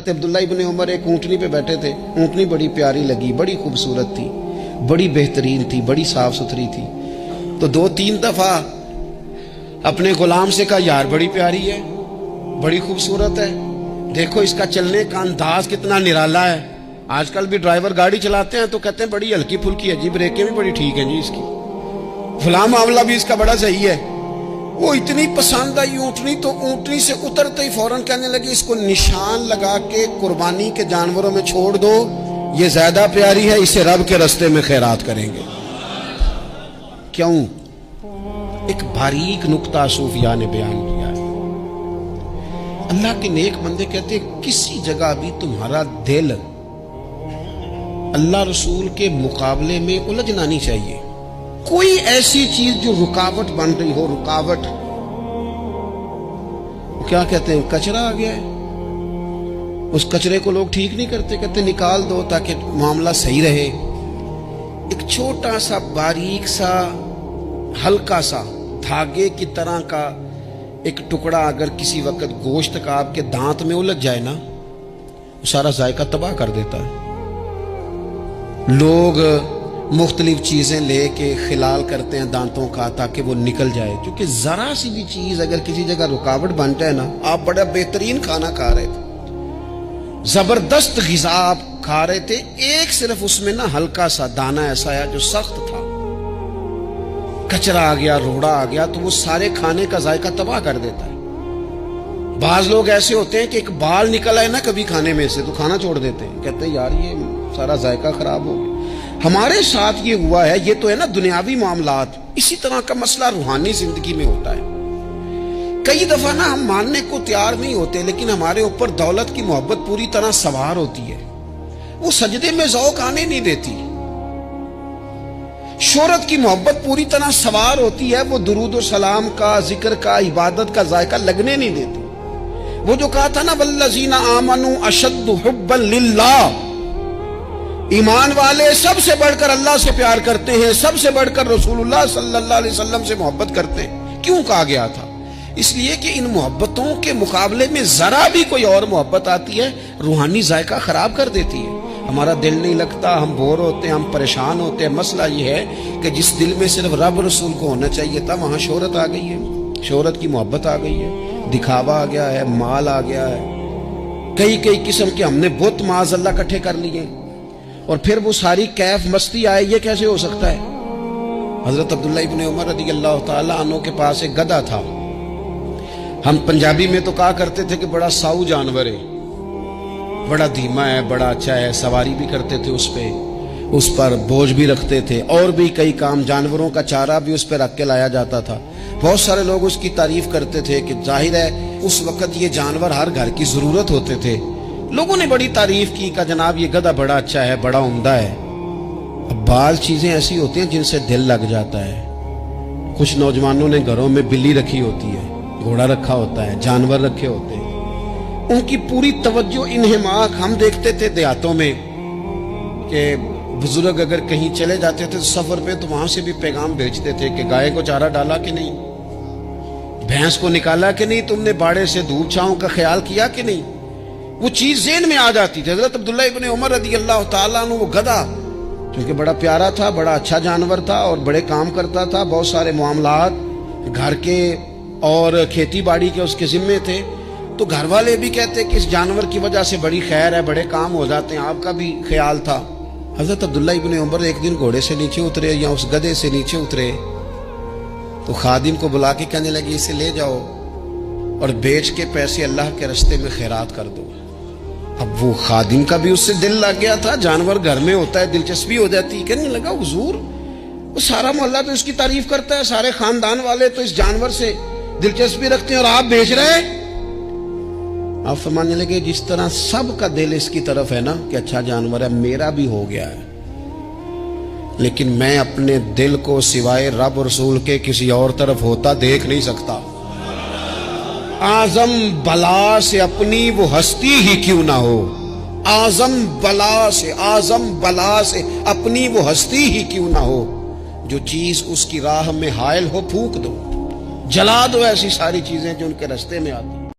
عبداللہ ابن عمر ایک اونٹنی پہ بیٹھے تھے. اونٹنی بڑی پیاری لگی, بڑی خوبصورت تھی, بڑی بہترین تھی, بڑی صاف ستھری تھی. تو 2-3 دفعہ اپنے غلام سے کہا یار بڑی پیاری ہے, بڑی خوبصورت ہے, دیکھو اس کا چلنے کا انداز کتنا نرالا ہے. آج کل بھی ڈرائیور گاڑی چلاتے ہیں تو کہتے ہیں بڑی ہلکی پھلکی ہے جی, بریکیں بھی بڑی ٹھیک ہیں جی اس کی, فلاں معاملہ بھی اس کا بڑا صحیح ہے. وہ اتنی پسند آئی اونٹنی تو اونٹنی سے اترتے ہی فوراً کہنے لگی اس کو نشان لگا کے قربانی کے جانوروں میں چھوڑ دو, یہ زیادہ پیاری ہے, اسے رب کے رستے میں خیرات کریں گے. کیوں؟ ایک باریک نکتہ صوفیاء نے بیان کیا ہے. اللہ کے نیک بندے کہتے ہیں کسی جگہ بھی تمہارا دل اللہ رسول کے مقابلے میں الجھنا نہیں چاہیے. کوئی ایسی چیز جو رکاوٹ بن رہی ہو, رکاوٹ کیا کہتے ہیں, کچرا آ گیا ہے, اس کچرے کو لوگ ٹھیک نہیں کرتے, کہتے نکال دو تاکہ معاملہ صحیح رہے. ایک چھوٹا سا باریک سا ہلکا سا دھاگے کی طرح کا ایک ٹکڑا اگر کسی وقت گوشت کا آپ کے دانت میں الجھ جائے نا, وہ سارا ذائقہ تباہ کر دیتا ہے. لوگ مختلف چیزیں لے کے خلال کرتے ہیں دانتوں کا تاکہ وہ نکل جائے, کیونکہ ذرا سی بھی چیز اگر کسی جگہ رکاوٹ بن جائے نا, آپ بڑا بہترین کھانا کھا رہے تھے, زبردست غذا آپ کھا رہے تھے, ایک صرف اس میں نا ہلکا سا دانہ ایسا ہے جو سخت تھا, کچرا آ گیا, روڑا آ گیا, تو وہ سارے کھانے کا ذائقہ تباہ کر دیتا ہے. بعض لوگ ایسے ہوتے ہیں کہ ایک بال نکل آئے نا کبھی کھانے میں سے تو کھانا چھوڑ دیتے ہیں, کہتے ہیں یار یہ سارا ذائقہ خراب ہو گیا. ہمارے ساتھ یہ ہوا ہے, یہ تو ہے نا دنیاوی معاملات, اسی طرح کا مسئلہ روحانی زندگی میں ہوتا ہے. کئی دفعہ نا ہم ماننے کو تیار نہیں ہوتے, لیکن ہمارے اوپر دولت کی محبت پوری طرح سوار ہوتی ہے, وہ سجدے میں ذوق آنے نہیں دیتی. شہرت کی محبت پوری طرح سوار ہوتی ہے, وہ درود و سلام کا, ذکر کا, عبادت کا ذائقہ لگنے نہیں دیتی. وہ جو کہا تھا نا والذین آمنوا اشد حبا للہ, ایمان والے سب سے بڑھ کر اللہ سے پیار کرتے ہیں, سب سے بڑھ کر رسول اللہ صلی اللہ علیہ وسلم سے محبت کرتے ہیں. کیوں کہا گیا تھا؟ اس لیے کہ ان محبتوں کے مقابلے میں ذرا بھی کوئی اور محبت آتی ہے روحانی ذائقہ خراب کر دیتی ہے. ہمارا دل نہیں لگتا, ہم بور ہوتے ہیں, ہم پریشان ہوتے ہیں. مسئلہ یہ ہے کہ جس دل میں صرف رب رسول کو ہونا چاہیے تھا, وہاں شہرت آ گئی ہے, شہرت کی محبت آ گئی ہے, دکھاوا آ گیا ہے, مال آ گیا ہے, کئی قسم کے ہم نے بت معاذ اللہ اکٹھے کر لیے, اور پھر وہ ساری کیف مستی آئے. یہ کیسے ہو سکتا ہے؟ حضرت عبداللہ ابن عمر رضی اللہ تعالیٰ عنہ کے پاس ایک گدھا تھا. ہم پنجابی میں تو کہا کرتے تھے کہ بڑا ساؤ جانور ہے, بڑا دھیما ہے, بڑا اچھا ہے, سواری بھی کرتے تھے اس پہ, اس پر بوجھ بھی رکھتے تھے, اور بھی کئی کام, جانوروں کا چارہ بھی اس پہ رکھ کے لایا جاتا تھا. بہت سارے لوگ اس کی تعریف کرتے تھے کہ ظاہر ہے اس وقت یہ جانور ہر گھر کی ضرورت ہوتے تھے. لوگوں نے بڑی تعریف کی کہ جناب یہ گدھا بڑا اچھا ہے, بڑا عمدہ ہے. اب بعض چیزیں ایسی ہوتی ہیں جن سے دل لگ جاتا ہے. کچھ نوجوانوں نے گھروں میں بلی رکھی ہوتی ہے, گھوڑا رکھا ہوتا ہے, جانور رکھے ہوتے ہیں, ان کی پوری توجہ انہماک. ہم دیکھتے تھے دیہاتوں میں کہ بزرگ اگر کہیں چلے جاتے تھے سفر پہ تو وہاں سے بھی پیغام بھیجتے تھے کہ گائے کو چارہ ڈالا کہ نہیں, بھینس کو نکالا کہ نہیں, تم نے باڑے سے دھوپ چھاؤں کا خیال کیا کہ نہیں. وہ چیز ذہن میں آ جاتی تھی. حضرت عبداللہ ابن عمر رضی اللہ تعالیٰ عنہ, وہ گدھا چونکہ بڑا پیارا تھا, بڑا اچھا جانور تھا, اور بڑے کام کرتا تھا, بہت سارے معاملات گھر کے اور کھیتی باڑی کے اس کے ذمے تھے, تو گھر والے بھی کہتے کہ اس جانور کی وجہ سے بڑی خیر ہے, بڑے کام ہو جاتے ہیں. آپ کا بھی خیال تھا. حضرت عبداللہ ابن عمر ایک دن گھوڑے سے نیچے اترے یا اس گدھے سے نیچے اترے تو خادم کو بلا کے کہنے لگے اسے لے جاؤ اور بیچ کے پیسے اللہ کے رستے میں خیرات کر دو. اب وہ خادم کا بھی اس سے دل لگ گیا تھا, جانور گھر میں ہوتا ہے, دلچسپی ہو جاتی. کہنے لگا حضور وہ سارا محلہ تو اس کی تعریف کرتا ہے, سارے خاندان والے تو اس جانور سے دلچسپی رکھتے ہیں, اور آپ بیچ رہے ہیں. آپ فرمانے لگے جس طرح سب کا دل اس کی طرف ہے نا کہ اچھا جانور ہے, میرا بھی ہو گیا ہے, لیکن میں اپنے دل کو سوائے رب رسول کے کسی اور طرف ہوتا دیکھ نہیں سکتا. اعظم بلا سے اپنی وہ ہستی ہی کیوں نہ ہو, اعظم بلا سے اپنی وہ ہستی ہی کیوں نہ ہو, جو چیز اس کی راہ میں حائل ہو پھونک دو, جلا دو ایسی ساری چیزیں جو ان کے راستے میں آتی.